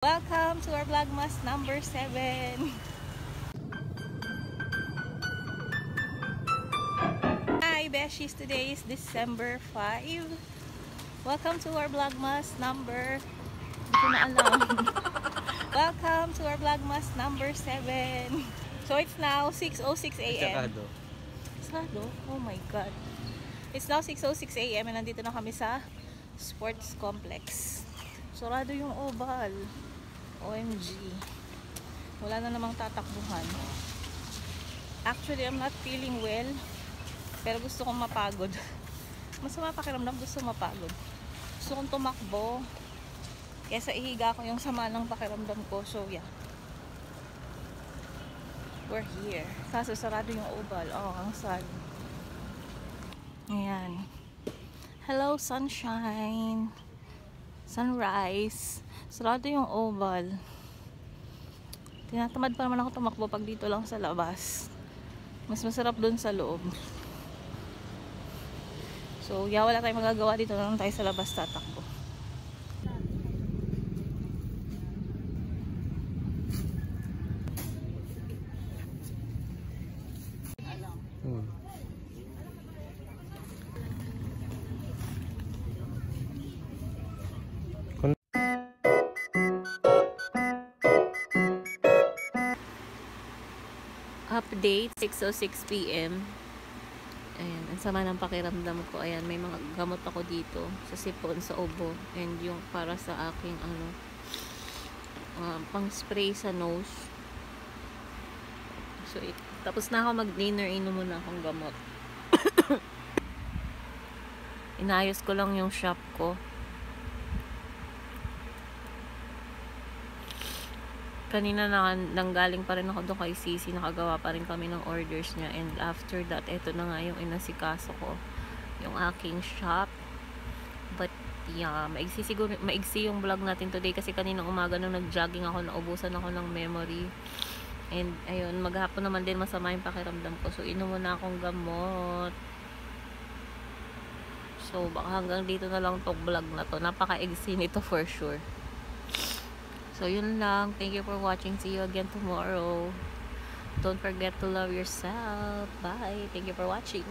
Welcome to our Vlogmas number 7. Hi Beshies, today is December 5. Welcome to our Vlogmas number, hindi ko na alam. Welcome to our Vlogmas number 7. So it's now 6:06 AM. Sarado? Oh my god. It's now 6:06 AM and nandito na kami sa sports complex. Sarado yung oval. OMG. Wala na namang tatakbuhan. Actually, I'm not feeling well. Pero gusto kong mapagod. Masama pakiramdam, gusto mapagod. Gusto kong tumakbo. Kesa ihiga ko yung sama ng pakiramdam ko. So, yeah. We're here. Kaso sarado yung oval. Oh, ang sad. Ayan. Hello, sunshine. Sunrise. Sarado yung oval. Tinatamad pa naman ako tumakbo pag dito lang sa labas. Mas masarap dun sa loob. So, yeah, wala tayong magagawa dito. Lang tayo sa labas tatakbo. Update, 6:06 PM. Ayan, ang sama ng pakiramdam ko. Ayan, may mga gamot ako dito sa sipon, sa ubo. And yung para sa aking pang spray sa nose. So, tapos na ako mag-dinner, inom muna akong gamot. Inayos ko lang yung shop ko. Kanina nanggaling pa rin ako doon kay Sisi, nakagawa pa rin kami ng orders niya, and after that, eto na nga yung inasikaso ko, yung aking shop. But yeah, maigsi yung vlog natin today kasi kaninang umaga nung nag-jogging ako, naubusan ako ng memory, and ayun, maghapon naman din masama yung pakiramdam ko, so inom muna akong gamot. So baka hanggang dito na lang tong vlog na to, napaka-igsi nito for sure. So, yun lang. Thank you for watching. See you again tomorrow. Don't forget to love yourself. Bye. Thank you for watching.